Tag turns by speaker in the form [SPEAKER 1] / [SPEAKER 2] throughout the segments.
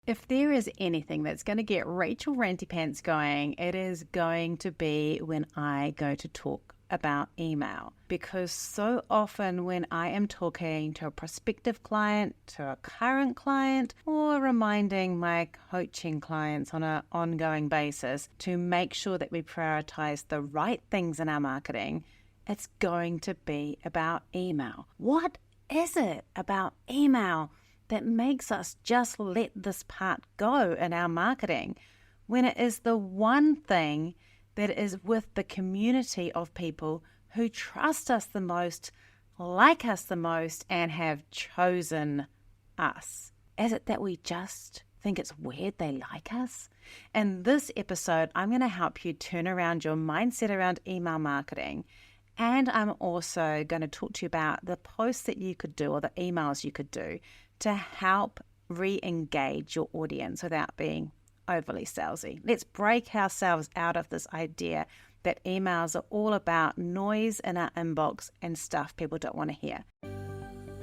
[SPEAKER 1] If there is anything that's going to get Rachel Ranty Pants going, it is going to be when I go to talk about email. Because so often when I am talking to a prospective client, to a current client, or reminding my coaching clients on an ongoing basis to make sure that we prioritize the right things in our marketing, it's going to be about email. What is it about email that makes us just let this part go in our marketing when it is the one thing that is with the community of people who trust us the most, like us the most, and have chosen us? Is it that we just think it's weird they like us? In this episode, I'm going to help you turn around your mindset around email marketing. And I'm also going to talk to you about the posts that you could do or the emails you could do to help re-engage your audience without being overly salesy. Let's break ourselves out of this idea that emails are all about noise in our inbox and stuff people don't want to hear.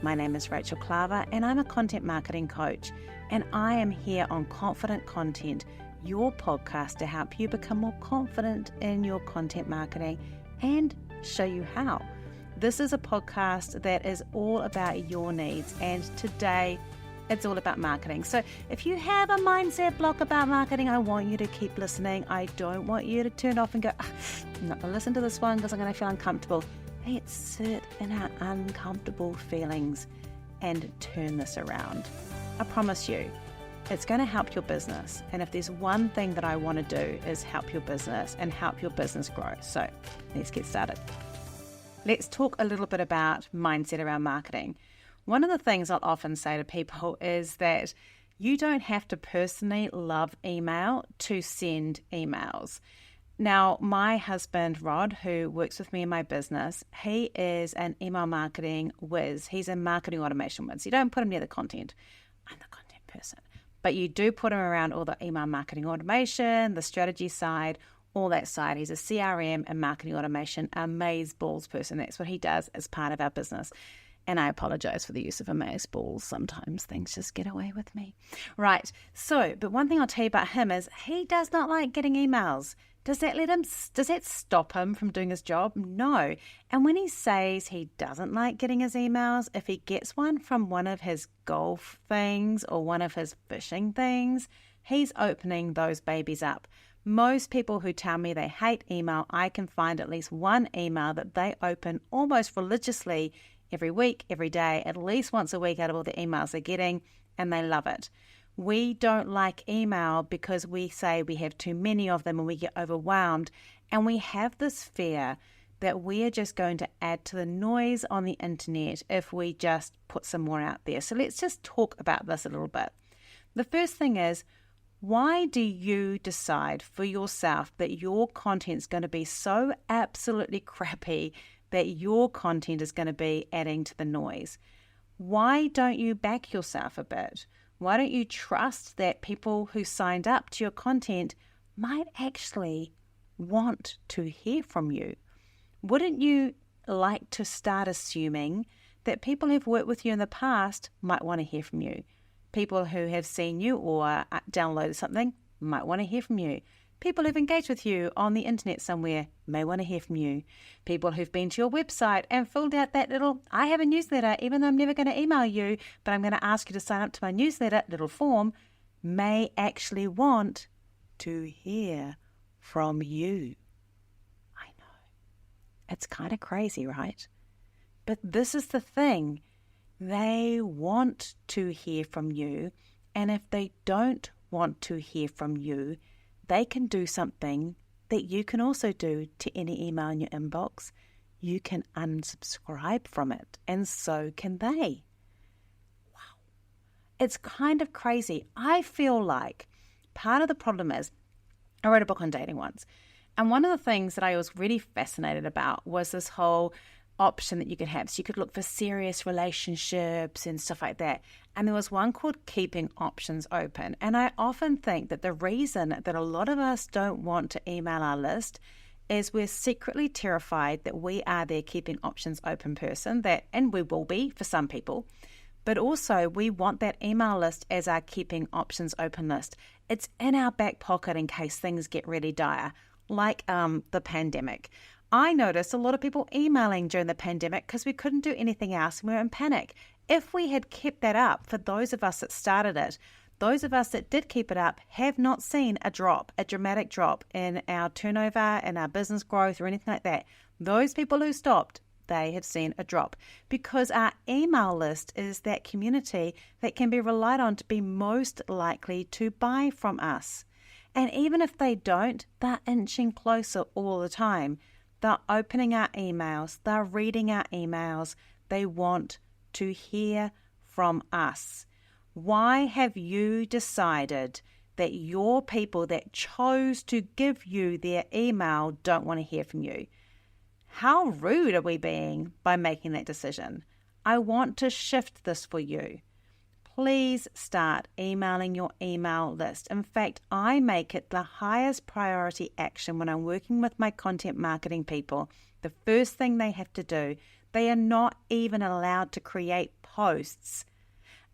[SPEAKER 1] My name is Rachel Klaver and I'm a content marketing coach, and I am here on Confident Content, your podcast to help you become more confident in your content marketing and show you how. This is a podcast that is all about your needs, and today it's all about marketing. So if you have a mindset block about marketing, I want you to keep listening. I don't want you to turn off and go, I'm not going to listen to this one because I'm going to feel uncomfortable. Let's sit in our uncomfortable feelings and turn this around. I promise you, it's going to help your business. And if there's one thing that I want to do is help your business and help your business grow. So let's get started. Let's talk a little bit about mindset around marketing. One of the things I'll often say to people is that you don't have to personally love email to send emails. Now, my husband, Rod, who works with me in my business, he is an email marketing whiz. He's a marketing automation whiz. You don't put him near the content. I'm the content person. But you do put him around all the email marketing automation, the strategy side, all that side. He's a CRM and marketing automation amazeballs person. That's what he does as part of our business. And I apologize for the use of amazeballs. Sometimes things just get away with me. Right. So, but one thing I'll tell you about him is he does not like getting emails. Does that stop him from doing his job? No. And when he says he doesn't like getting his emails, if he gets one from one of his golf things or one of his fishing things, he's opening those babies up. Most people who tell me they hate email, I can find at least one email that they open almost religiously every week, every day, at least once a week out of all the emails they're getting, and they love it. We don't like email because we say we have too many of them and we get overwhelmed, and we have this fear that we are just going to add to the noise on the internet if we just put some more out there. So let's just talk about this a little bit. The first thing is, why do you decide for yourself that your content is going to be so absolutely crappy that your content is going to be adding to the noise? Why don't you back yourself a bit? Why don't you trust that people who signed up to your content might actually want to hear from you? Wouldn't you like to start assuming that people who've worked with you in the past might want to hear from you? People who have seen you or downloaded something might want to hear from you. People who've engaged with you on the internet somewhere may want to hear from you. People who've been to your website and filled out that little, I have a newsletter, even though I'm never going to email you, but I'm going to ask you to sign up to my newsletter, little form, may actually want to hear from you. I know. It's kind of crazy, right? But this is the thing. They want to hear from you, and if they don't want to hear from you, they can do something that you can also do to any email in your inbox. You can unsubscribe from it, and so can they. Wow. It's kind of crazy. I feel like part of the problem is, I wrote a book on dating once, and one of the things that I was really fascinated about was this whole option that you could have. So you could look for serious relationships and stuff like that. And there was one called keeping options open. And I often think that the reason that a lot of us don't want to email our list is we're secretly terrified that we are their keeping options open person, and we will be for some people, But also, we want that email list as our keeping options open list. It's in our back pocket in case things get really dire, like the pandemic. I noticed a lot of people emailing during the pandemic because we couldn't do anything else and we were in panic. If we had kept that up, for those of us that started it, those of us that did keep it up have not seen a dramatic drop in our turnover and our business growth or anything like that. Those people who stopped, they have seen a drop because our email list is that community that can be relied on to be most likely to buy from us. And even if they don't, they're inching closer all the time. They're opening our emails, they're reading our emails, they want to hear from us. Why have you decided that your people that chose to give you their email don't want to hear from you? How rude are we being by making that decision? I want to shift this for you. Please start emailing your email list. In fact, I make it the highest priority action when I'm working with my content marketing people. The first thing they have to do, they are not even allowed to create posts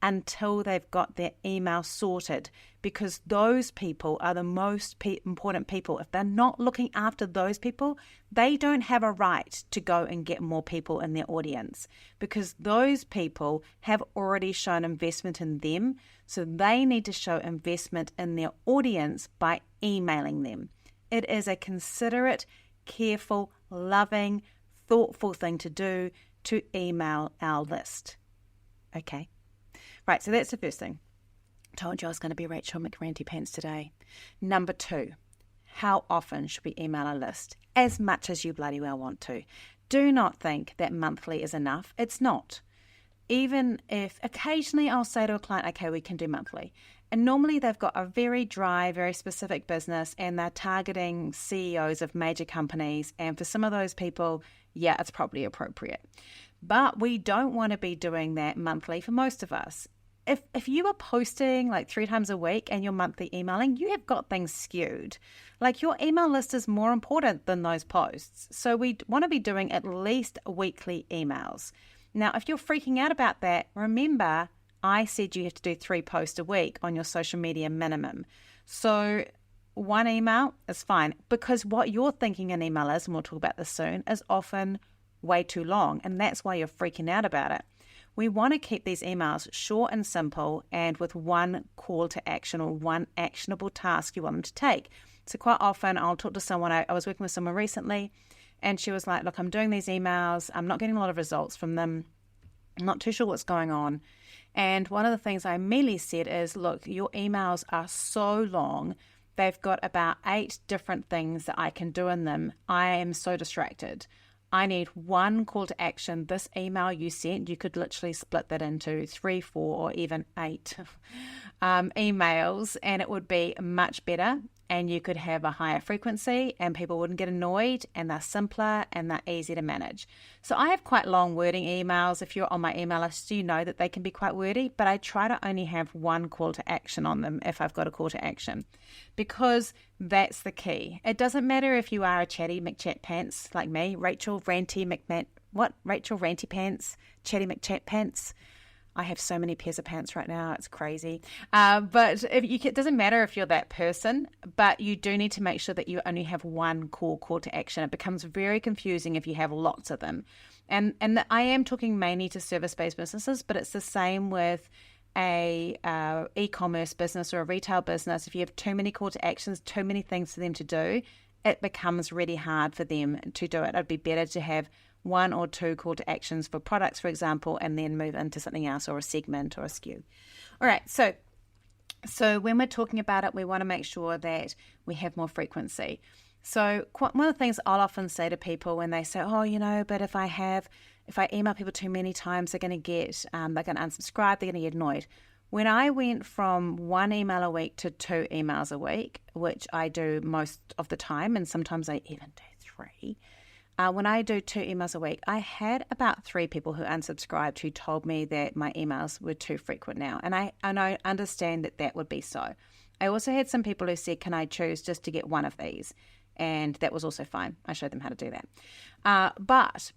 [SPEAKER 1] until they've got their email sorted, because those people are the most important people. If they're not looking after those people, they don't have a right to go and get more people in their audience, because those people have already shown investment in them. So they need to show investment in their audience by emailing them. It is a considerate, careful, loving, thoughtful thing to do to email our list. Okay. Right, so that's the first thing. Told you I was going to be Rachel McRanty Pants today. Number 2, how often should we email a list? As much as you bloody well want to. Do not think that monthly is enough. It's not. Even if occasionally I'll say to a client, okay, we can do monthly. And normally they've got a very dry, very specific business and they're targeting CEOs of major companies. And for some of those people, yeah, it's probably appropriate. But we don't want to be doing that monthly for most of us. If you are posting like 3 times a week and you're monthly emailing, you have got things skewed. Like your email list is more important than those posts. So we want to be doing at least weekly emails. Now, if you're freaking out about that, remember I said you have to do 3 posts a week on your social media minimum. So 1 email is fine, because what you're thinking an email is, and we'll talk about this soon, is often way too long, and that's why you're freaking out about it. We want to keep these emails short and simple and with 1 call to action or 1 actionable task you want them to take. So quite often I'll talk to someone, I was working with someone recently, and she was like, look, I'm doing these emails, I'm not getting a lot of results from them, I'm not too sure what's going on. And one of the things I immediately said is, look, your emails are so long, they've got about 8 different things that I can do in them. I am so distracted. I need 1 call to action. This email you sent, you could literally split that into 3, 4, or even 8 emails, and it would be much better. And you could have a higher frequency and people wouldn't get annoyed, and they're simpler and they're easy to manage. So I have quite long wording emails. If you're on my email list, you know that they can be quite wordy, but I try to only have 1 call to action on them if I've got a call to action, because that's the key. It doesn't matter if you are a chatty McChat Pants like me, Rachel Ranty Pants, Chatty McChat Pants. I have so many pairs of pants right now. It's crazy. But it doesn't matter if you're that person, but you do need to make sure that you only have 1 call to action. It becomes very confusing if you have lots of them. And I am talking mainly to service-based businesses, but it's the same with a e-commerce business or a retail business. If you have too many call to actions, too many things for them to do, it becomes really hard for them to do it. It'd be better to have 1 or 2 call to actions for products, for example, and then move into something else or a segment or a SKU. All right, so when we're talking about it, we want to make sure that we have more frequency. So one of the things I'll often say to people when they say, oh, but if I email people too many times, they're going to unsubscribe, they're going to get annoyed. When I went from 1 email a week to 2 emails a week, which I do most of the time, and sometimes I even do 3, when I do 2 emails a week, I had about 3 people who unsubscribed who told me that my emails were too frequent now. And I understand that would be so. I also had some people who said, can I choose just to get 1 of these? And that was also fine. I showed them how to do that. But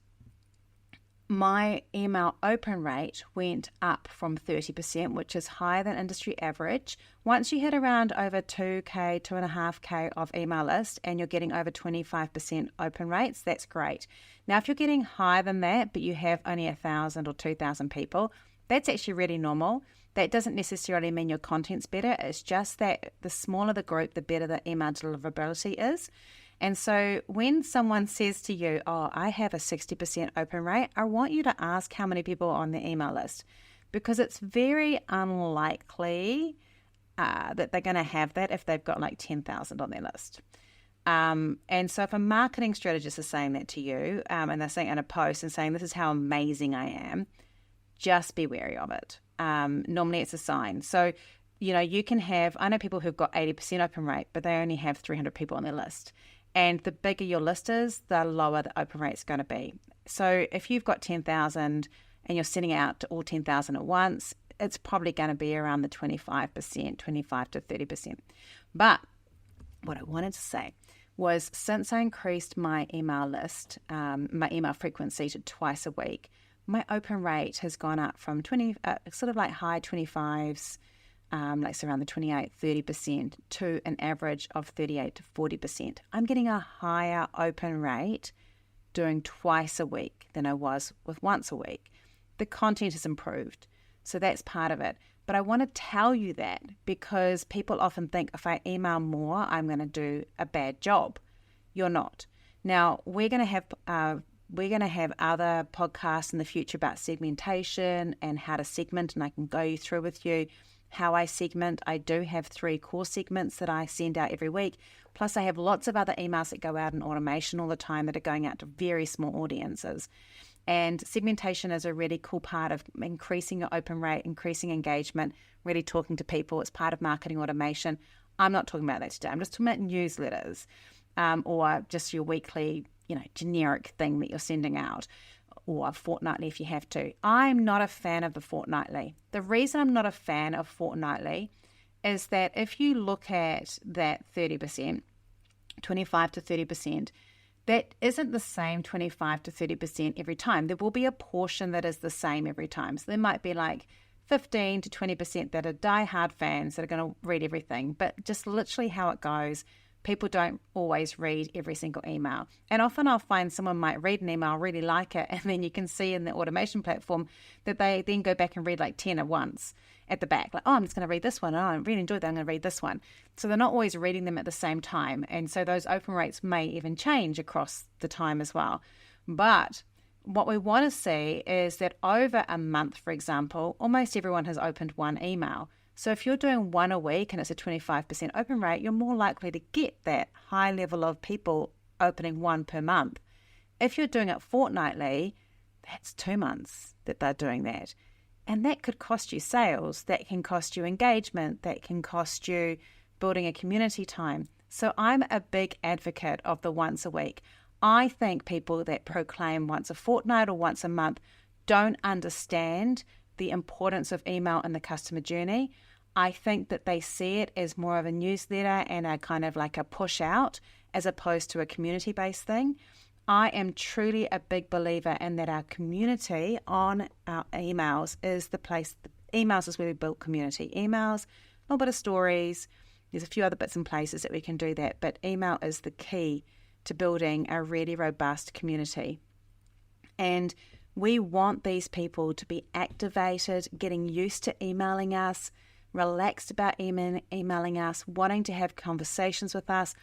[SPEAKER 1] my email open rate went up from 30%, which is higher than industry average. Once you hit around over 2K, 2.5K of email list and you're getting over 25% open rates, that's great. Now, if you're getting higher than that, but you have only 1,000 or 2,000 people, that's actually really normal. That doesn't necessarily mean your content's better. It's just that the smaller the group, the better the email deliverability is. And so when someone says to you, oh, I have a 60% open rate, I want you to ask how many people are on the email list, because it's very unlikely that they're going to have that if they've got like 10,000 on their list. And so if a marketing strategist is saying that to you, and they're saying in a post and saying, this is how amazing I am, just be wary of it. Normally it's a sign. So, you can have, I know people who've got 80% open rate, but they only have 300 people on their list. And the bigger your list is, the lower the open rate is going to be. So if you've got 10,000 and you're sending out to all 10,000 at once, it's probably going to be around the 25%, 25 to 30%. But what I wanted to say was, since I increased my email list, my email frequency to twice a week, my open rate has gone up from sort of like high 25s, like around the 28, 30% to an average of 38 to 40%. I'm getting a higher open rate doing twice a week than I was with once a week. The content has improved, so that's part of it. But I want to tell you that because people often think if I email more, I'm going to do a bad job. You're not. Now, we're going to have other podcasts in the future about segmentation and how to segment, and I can go you through with you how I segment. I do have 3 core segments that I send out every week. Plus I have lots of other emails that go out in automation all the time that are going out to very small audiences. And segmentation is a really cool part of increasing your open rate, increasing engagement, really talking to people. It's part of marketing automation. I'm not talking about that today. I'm just talking about newsletters, or just your weekly, generic thing that you're sending out, or fortnightly if you have to. I'm not a fan of the fortnightly. The reason I'm not a fan of fortnightly is that if you look at that 30%, 25 to 30%, that isn't the same 25 to 30% every time. There will be a portion that is the same every time. So there might be like 15 to 20% that are diehard fans that are going to read everything, but just literally how it goes. People don't always read every single email. And often I'll find someone might read an email, really like it, and then you can see in the automation platform that they then go back and read like 10 at once at the back. Like, oh, I'm just going to read this one. Oh, I really enjoyed that. I'm going to read this one. So they're not always reading them at the same time. And so those open rates may even change across the time as well. But what we want to see is that over a month, for example, almost everyone has opened one email. So if you're doing one a week and it's a 25% open rate, you're more likely to get that high level of people opening one per month. If you're doing it fortnightly, that's 2 months that they're doing that. And that could cost you sales, that can cost you engagement, that can cost you building a community time. So I'm a big advocate of the once a week. I think people that proclaim once a fortnight or once a month don't understand the importance of email in the customer journey. I think that they see it as more of a newsletter and a kind of like a push out as opposed to a community-based thing. I am truly a big believer in that our community on our emails is the place. Emails is where we build community. Emails, a little bit of stories. There's a few other bits and places that we can do that, but email is the key to building a really robust community. And we want these people to be activated, getting used to emailing us, relaxed about emailing us, wanting to have conversations with us.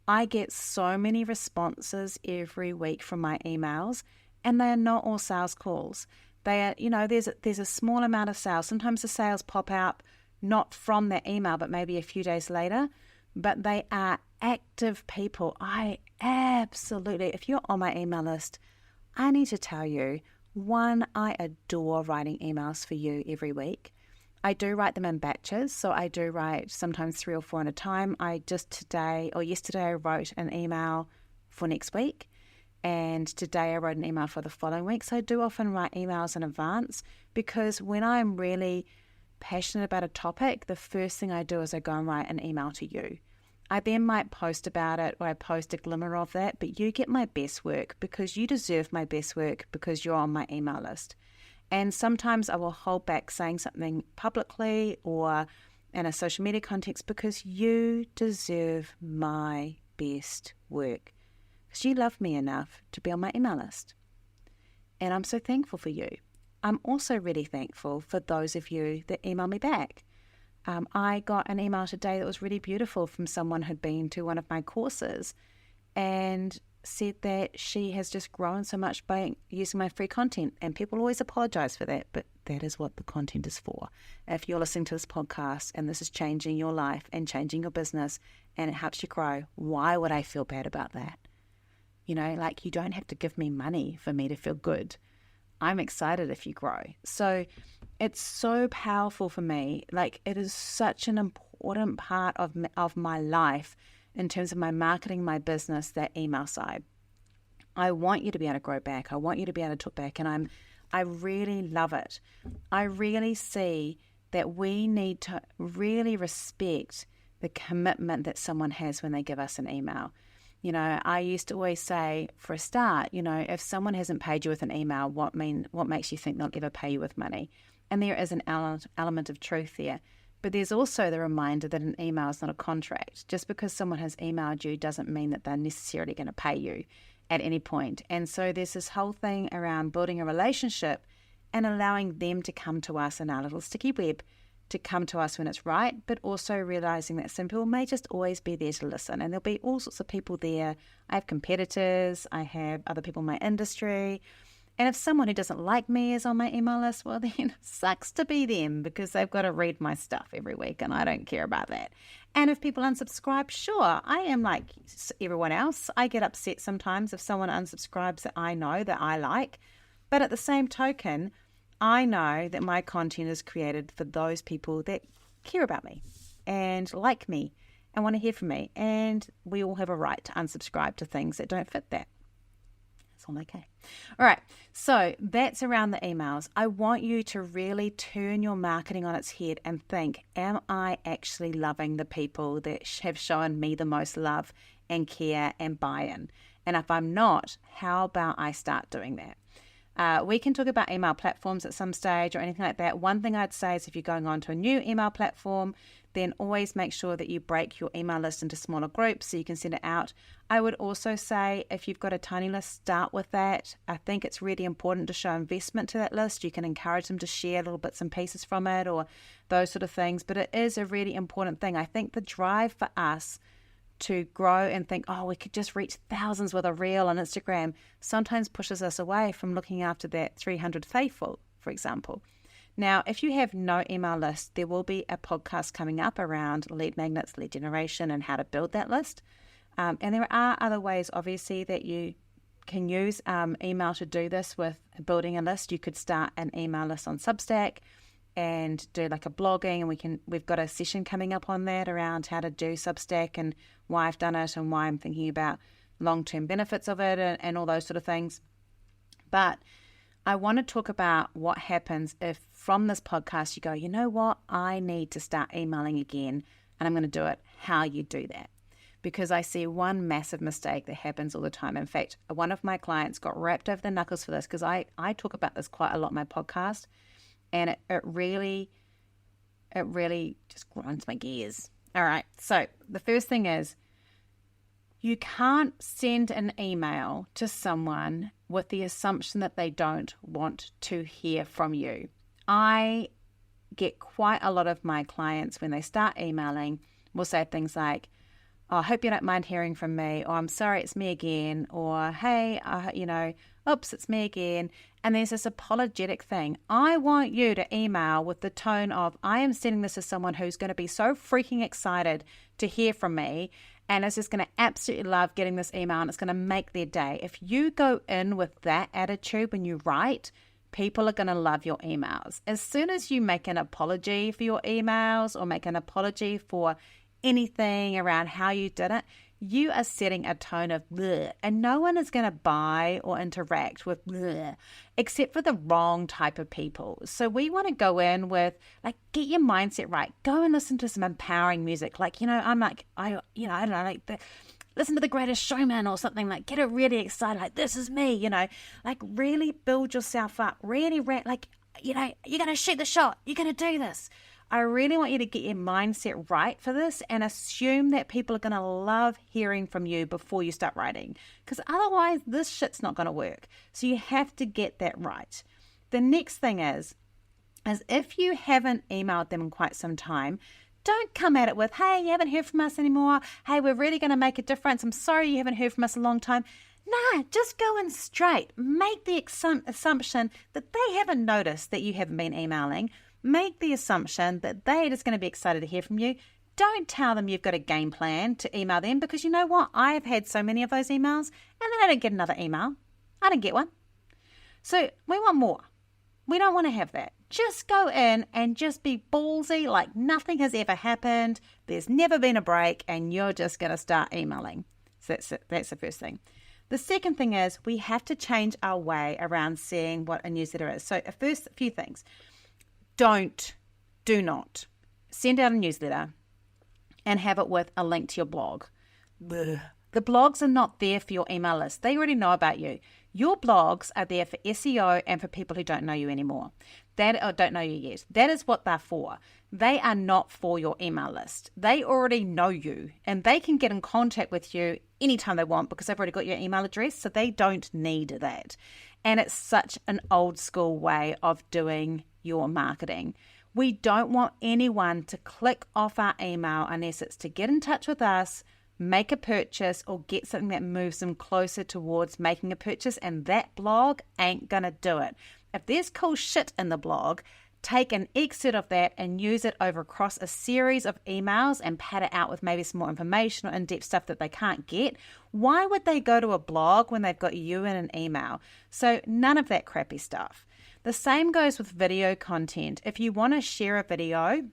[SPEAKER 1] I get so many responses every week from my emails, and they are not all sales calls. They are, there's a small amount of sales. Sometimes the sales pop out not from that email, but maybe a few days later. But they are active people. I absolutely, if you're on my email list, I need to tell you, one, I adore writing emails for you every week. I do write them in batches, so I do write sometimes 3 or 4 at a time. Yesterday I wrote an email for next week, and today I wrote an email for the following week. So I do often write emails in advance because when I'm really passionate about a topic, the first thing I do is I go and write an email to you. I then might post about it, or I post a glimmer of that, but you get my best work because you deserve my best work because you're on my email list. And sometimes I will hold back saying something publicly or in a social media context because you deserve my best work. Because you love me enough to be on my email list. And I'm so thankful for you. I'm also really thankful for those of you that email me back. I got an email today that was really beautiful from someone who'd been to one of my courses and said that she has just grown so much by using my free content. And people always apologize for that, but that is what the content is for. If you're listening to this podcast and this is changing your life and changing your business and it helps you grow, why would I feel bad about that? You don't have to give me money for me to feel good. I'm excited if you grow. So it's so powerful for me. It is such an important part of my life in terms of my marketing, my business, that email side. I want you to be able to grow back. I want you to be able to talk back. And I really love it. I really see that we need to really respect the commitment that someone has when they give us an email. I used to always say, for a start, if someone hasn't paid you with an email, what makes you think they'll ever pay you with money? And there is an element of truth there. But there's also the reminder that an email is not a contract. Just because someone has emailed you doesn't mean that they're necessarily going to pay you at any point. And so there's this whole thing around building a relationship and allowing them to come to us in our little sticky web, to come to us when it's right, but also realizing that some people may just always be there to listen. And there'll be all sorts of people there. I have competitors. I have other people in my industry. And if someone who doesn't like me is on my email list, well, then it sucks to be them because they've got to read my stuff every week and I don't care about that. And if people unsubscribe, sure, I am like everyone else. I get upset sometimes if someone unsubscribes that I know that I like. But at the same token, I know that my content is created for those people that care about me and like me and want to hear from me. And we all have a right to unsubscribe to things that don't fit that. It's all okay. All right. So that's around the emails. I want you to really turn your marketing on its head and think, am I actually loving the people that have shown me the most love and care and buy-in? And if I'm not, how about I start doing that? We can talk about email platforms at some stage or anything like that. One thing I'd say is if you're going on to a new email platform, then always make sure that you break your email list into smaller groups so you can send it out. I would also say if you've got a tiny list, start with that. I think it's really important to show investment to that list. You can encourage them to share little bits and pieces from it or those sort of things. But it is a really important thing. I think the drive for us to grow and think, oh, we could just reach thousands with a reel on Instagram, sometimes pushes us away from looking after that 300 faithful, for example. Now, if you have no email list, there will be a podcast coming up around lead magnets, lead generation, and how to build that list. And there are other ways, obviously, that you can use email to do this with building a list. You could start an email list on Substack and do like a blogging, and we've got a session coming up on that around how to do Substack and why I've done it and why I'm thinking about long-term benefits of it and all those sort of things. But I want to talk about what happens if from this podcast you go, you know what, I need to start emailing again and I'm going to do it. How you do that. Because I see one massive mistake that happens all the time. In fact, one of my clients got wrapped over the knuckles for this because I talk about this quite a lot in my podcast. And it really just grinds my gears. All right. So the first thing is you can't send an email to someone with the assumption that they don't want to hear from you. I get quite a lot of my clients when they start emailing will say things like, oh, I hope you don't mind hearing from me, or I'm sorry, it's me again, or hey, oops, it's me again. And there's this apologetic thing. I want you to email with the tone of, I am sending this to someone who's going to be so freaking excited to hear from me and is just going to absolutely love getting this email and it's going to make their day. If you go in with that attitude when you write, people are going to love your emails. As soon as you make an apology for your emails or make an apology for anything around how you did it, you are setting a tone of bleh, and no one is going to buy or interact with bleh, except for the wrong type of people. So we want to go in with, like, get your mindset right. Go and listen to some empowering music. Like, I'm like, I don't know, like listen to The Greatest Showman or something, like get it really excited. Like, this is me, like really build yourself up. Really, like, you're going to shoot the shot. You're going to do this. I really want you to get your mindset right for this and assume that people are going to love hearing from you before you start writing, because otherwise this shit's not going to work. So you have to get that right. The next thing is if you haven't emailed them in quite some time, don't come at it with, hey, you haven't heard from us anymore. Hey, we're really going to make a difference. I'm sorry you haven't heard from us a long time. Nah, just go in straight. Make the assumption that they haven't noticed that you haven't been emailing. Make the assumption that they're just going to be excited to hear from you. Don't tell them you've got a game plan to email them, because you know what? I've had so many of those emails, and then I don't get another email. I don't get one. So we want more. We don't want to have that. Just go in and just be ballsy, like nothing has ever happened. There's never been a break, and you're just going to start emailing. So that's the first thing. The second thing is we have to change our way around seeing what a newsletter is. So first, a few things. Do not send out a newsletter and have it with a link to your blog. Blech. The blogs are not there for your email list. They already know about you. Your blogs are there for SEO and for people who don't know you anymore. Don't know you yet. That is what they're for. They are not for your email list. They already know you, and they can get in contact with you anytime they want because they've already got your email address, so they don't need that. And it's such an old school way of doing your marketing. We don't want anyone to click off our email unless it's to get in touch with us, make a purchase, or get something that moves them closer towards making a purchase, and that blog ain't gonna do it. If there's cool shit in the blog, take an excerpt of that and use it over across a series of emails and pad it out with maybe some more information or in-depth stuff that they can't get. Why would they go to a blog when they've got you in an email? So none of that crappy stuff. The same goes with video content. If you want to share a video,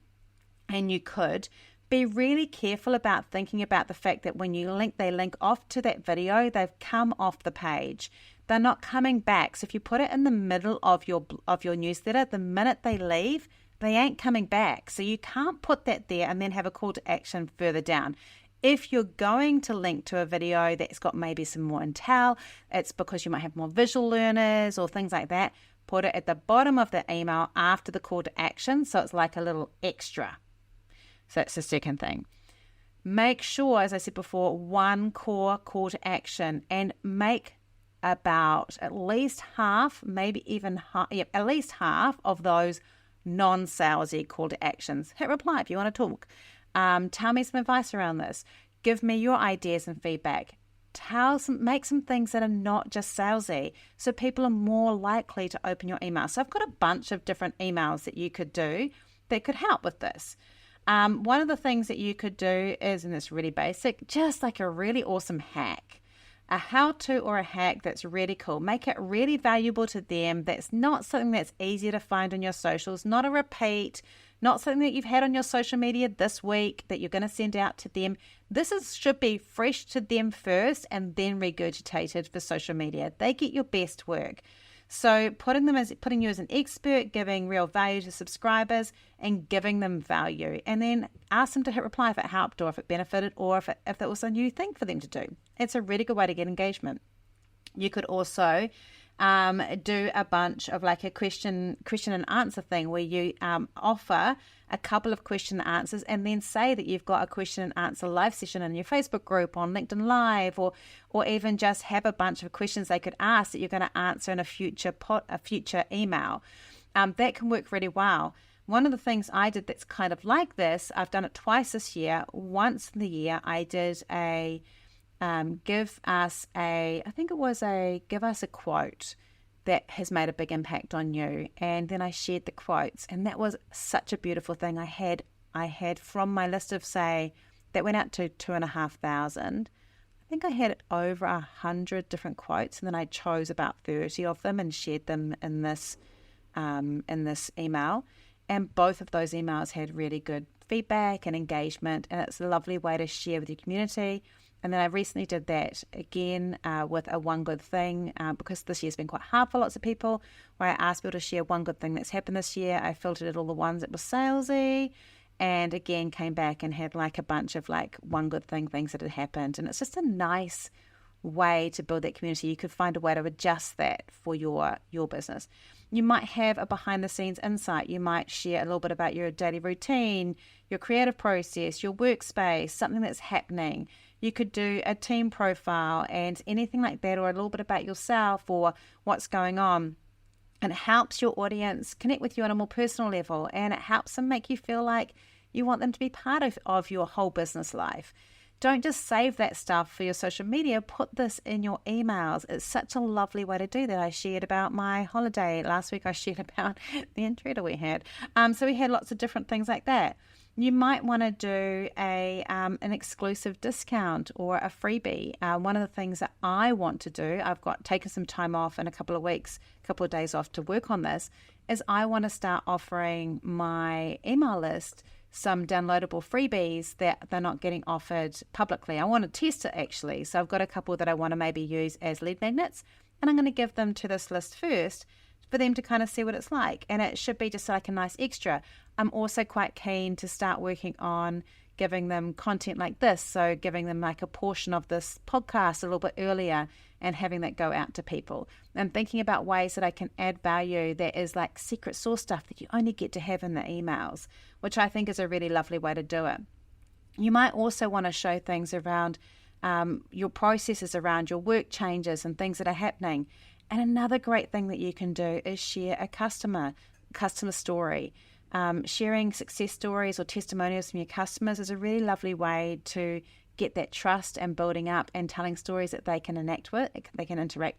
[SPEAKER 1] and you could, be really careful about thinking about the fact that when they link off to that video, they've come off the page. They're not coming back. So if you put it in the middle of your newsletter, the minute they leave, they ain't coming back. So you can't put that there and then have a call to action further down. If you're going to link to a video that's got maybe some more intel, it's because you might have more visual learners or things like that, put it at the bottom of the email after the call to action, so it's like a little extra. So that's the second thing. Make sure, as I said before, one core call to action, and make about at least half, maybe even half, at least half of those non-salesy call to actions. Hit reply if you want to talk. Tell me some advice around this. Give me your ideas and feedback. Make some things that are not just salesy, so people are more likely to open your email. So I've got a bunch of different emails that you could do that could help with this. One of the things that you could do is, and it's really basic, just like a really awesome hack, a how-to or a hack that's really cool. Make it really valuable to them. That's not something that's easy to find on your socials, not a repeat, not something that you've had on your social media this week that you're going to send out to them. Should be fresh to them first and then regurgitated for social media. They get your best work. So putting you as an expert, giving real value to subscribers and giving them value, and then ask them to hit reply if it helped or if it benefited or if that was a new thing for them to do. It's a really good way to get engagement. You could also do a bunch of like a question and answer thing where you offer a couple of question and answers, and then say that you've got a question and answer live session in your Facebook group, on LinkedIn Live, or even just have a bunch of questions they could ask that you're going to answer in a future email. That can work really well. One of the things I did that's kind of like this, I've done it twice this year. Once in the year, I did give us a quote that has made a big impact on you, and then I shared the quotes, and that was such a beautiful thing. I had from my list of, say, that went out to 2,500, I think I had over 100 different quotes, and then I chose about 30 of them and shared them in this email. And both of those emails had really good feedback and engagement, and it's a lovely way to share with your community. And then I recently did that again with a one good thing, because this year's been quite hard for lots of people, where I asked people to share one good thing that's happened this year. I filtered out all the ones that were salesy, and again came back and had like a bunch of like one good things that had happened. And it's just a nice way to build that community. You could find a way to adjust that for your business. You might have a behind the scenes insight. You might share a little bit about your daily routine, your creative process, your workspace, something that's happening. You could do a team profile and anything like that, or a little bit about yourself or what's going on. And it helps your audience connect with you on a more personal level, and it helps them make you feel like you want them to be part of your whole business life. Don't just save that stuff for your social media. Put this in your emails. It's such a lovely way to do that. I shared about my holiday. Last week I shared about the intruder we had. So we had lots of different things like that. You might want to do an exclusive discount or a freebie. One of the things that I want to do, I've got taken some time off in a couple of weeks, a couple of days off to work on this, is I want to start offering my email list some downloadable freebies that they're not getting offered publicly. I want to test it actually. So I've got a couple that I want to maybe use as lead magnets, and I'm going to give them to this list first for them to kind of see what it's like. And it should be just like a nice extra. I'm also quite keen to start working on giving them content like this. So giving them like a portion of this podcast a little bit earlier and having that go out to people. And thinking about ways that I can add value that is like secret sauce stuff that you only get to have in the emails, which I think is a really lovely way to do it. You might also want to show things around your processes around your work changes and things that are happening. And another great thing that you can do is share a customer story. Sharing success stories or testimonials from your customers is a really lovely way to get that trust and building up and telling stories that they can interact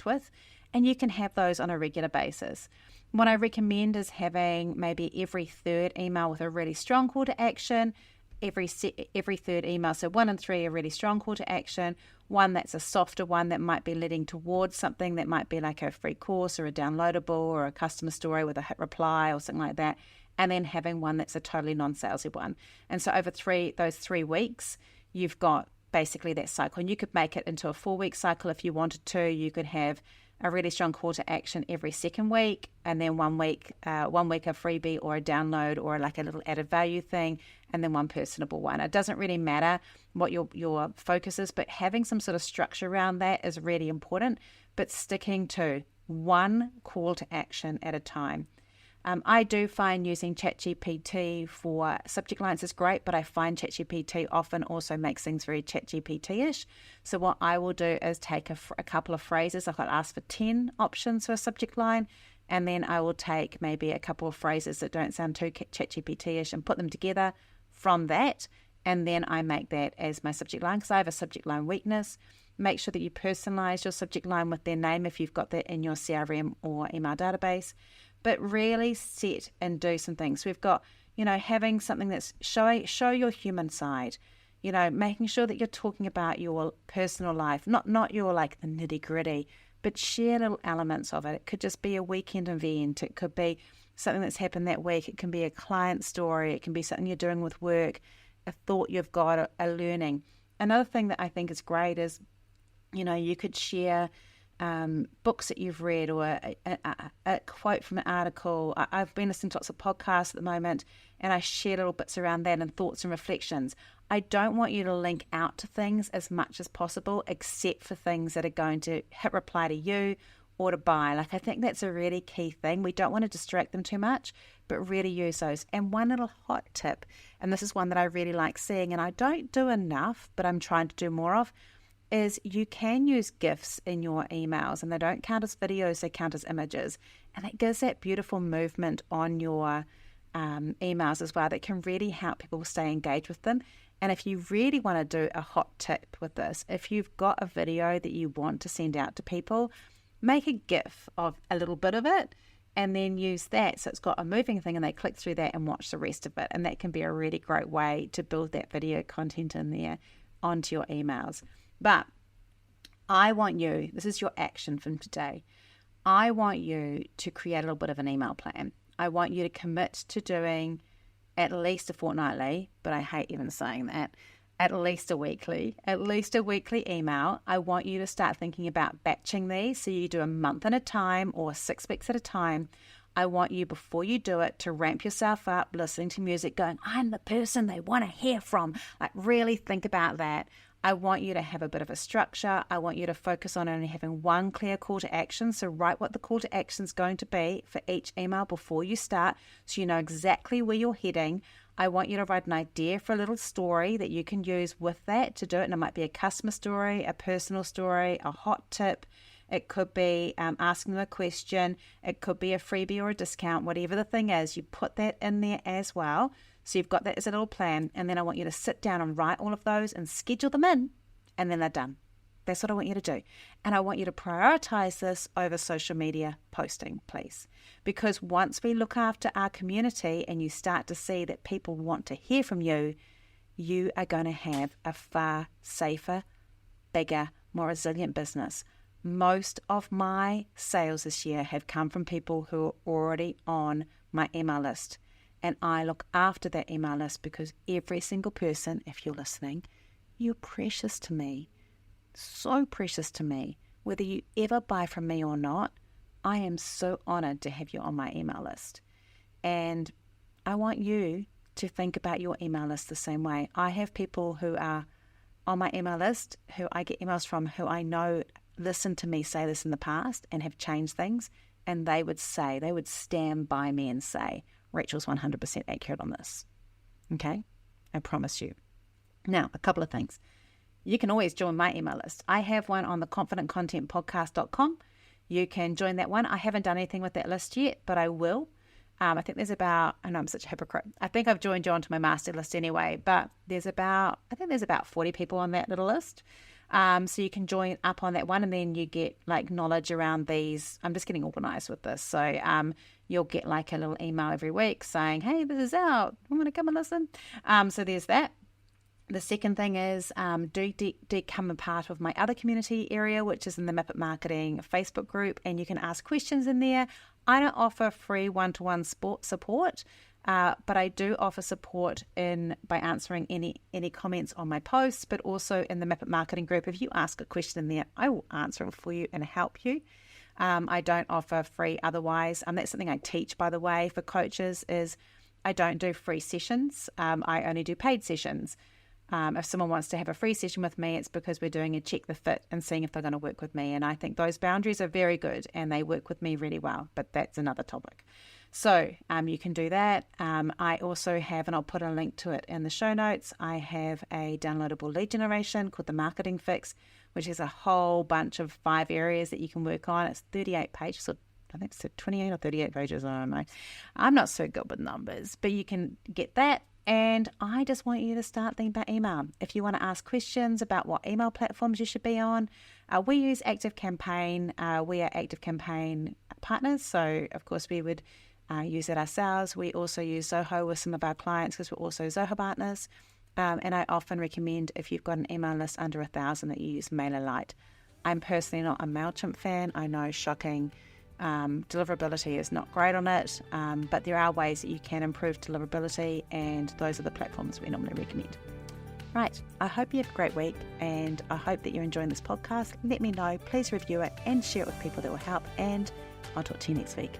[SPEAKER 1] with, and you can have those on a regular basis. What I recommend is having maybe every third email with a really strong call to action, every third email, so 1 and 3 a really strong call to action, one that's a softer one that might be leading towards something that might be like a free course or a downloadable or a customer story with a hit reply or something like that, and then having one that's a totally non-salesy one. And so over those 3 weeks, you've got basically that cycle. And you could make it into a 4-week cycle if you wanted to. You could have a really strong call to action every second week, and then 1 week a freebie or a download or like a little added value thing, and then one personable one. It doesn't really matter what your focus is, but having some sort of structure around that is really important, but sticking to one call to action at a time. I do find using ChatGPT for subject lines is great, but I find ChatGPT often also makes things very ChatGPT-ish. So what I will do is take a couple of phrases. I'll ask for 10 options for a subject line, and then I will take maybe a couple of phrases that don't sound too ChatGPT-ish and put them together from that, and then I make that as my subject line because I have a subject line weakness. Make sure that you personalize your subject line with their name if you've got that in your CRM or email database. But really set and do some things. We've got, having something that's show your human side, making sure that you're talking about your personal life, not your like the nitty gritty, but share little elements of it. It could just be a weekend event. It could be something that's happened that week. It can be a client story. It can be something you're doing with work, a thought you've got, a learning. Another thing that I think is great is, you could share books that you've read or a quote from an article. I've been listening to lots of podcasts at the moment, and I share little bits around that and thoughts and reflections. I don't want you to link out to things as much as possible, except for things that are going to hit reply to you or to buy. Like, I think that's a really key thing. We don't want to distract them too much, but really use those. And one little hot tip, and this is one that I really like seeing, and I don't do enough, but I'm trying to do more of, is you can use GIFs in your emails, and they don't count as videos, they count as images. And it gives that beautiful movement on your emails as well that can really help people stay engaged with them. And if you really want to do a hot tip with this, if you've got a video that you want to send out to people, make a GIF of a little bit of it and then use that. So it's got a moving thing and they click through that and watch the rest of it. And that can be a really great way to build that video content in there onto your emails. But I want you, this is your action from today, I want you to create a little bit of an email plan. I want you to commit to doing at least a fortnightly, but I hate even saying that, at least a weekly email. I want you to start thinking about batching these. So you do a month at a time or 6 weeks at a time. I want you, before you do it, to ramp yourself up, listening to music, going, I'm the person they want to hear from. Like, really think about that. I want you to have a bit of a structure. I want you to focus on only having one clear call to action. So write what the call to action is going to be for each email before you start, so you know exactly where you're heading. I want you to write an idea for a little story that you can use with that to do it. And it might be a customer story, a personal story, a hot tip. It could be asking them a question. It could be a freebie or a discount. Whatever the thing is, you put that in there as well. So you've got that as a little plan. And then I want you to sit down and write all of those and schedule them in. And then they're done. That's what I want you to do. And I want you to prioritize this over social media posting, please. Because once we look after our community and you start to see that people want to hear from you, you are going to have a far safer, bigger, more resilient business. Most of my sales this year have come from people who are already on my email list. And I look after that email list because every single person, if you're listening, you're precious to me. So precious to me. Whether you ever buy from me or not, I am so honored to have you on my email list. And I want you to think about your email list the same way. I have people who are on my email list who I get emails from who I know listened to me say this in the past and have changed things. And they would stand by me and say, Rachel's 100% accurate on this. Okay? I promise you. Now, a couple of things. You can always join my email list. I have one on the confidentcontentpodcast.com. You can join that one. I haven't done anything with that list yet, but I will. I think there's about, I know I'm such a hypocrite. I think I've joined you onto my master list anyway, but there's about 40 people on that little list. So you can join up on that one, and then you get like knowledge around these. I'm just getting organized with this. So you'll get like a little email every week saying, hey, this is out. I'm going to come and listen. So there's that. The second thing is do become a part of my other community area, which is in the Map It Marketing Facebook group, and you can ask questions in there. I don't offer free one-to-one support, but I do offer support by answering any comments on my posts, but also in the Map It Marketing group. If you ask a question in there, I will answer it for you and help you. I don't offer free otherwise. That's something I teach, by the way, for coaches, is I don't do free sessions. I only do paid sessions. If someone wants to have a free session with me, it's because we're doing a check the fit and seeing if they're going to work with me. And I think those boundaries are very good and they work with me really well, but that's another topic. So you can do that. I also have, and I'll put a link to it in the show notes, I have a downloadable lead generation called the Marketing Fix, which is a whole bunch of 5 areas that you can work on. It's 38 pages, or I think it's 28 or 38 pages. I don't know. I'm not so good with numbers, but you can get that. And I just want you to start thinking about email. If you want to ask questions about what email platforms you should be on, we use ActiveCampaign. We are ActiveCampaign partners, so of course we would use it ourselves. We also use Zoho with some of our clients because we're also Zoho partners. And I often recommend, if you've got an email list under 1,000, that you use MailerLite. I'm personally not a MailChimp fan. I know, shocking. Deliverability is not great on it, but there are ways that you can improve deliverability, and those are the platforms we normally recommend. Right, I hope you have a great week, and I hope that you're enjoying this podcast. Let me know, please review it and share it with people that will help, and I'll talk to you next week.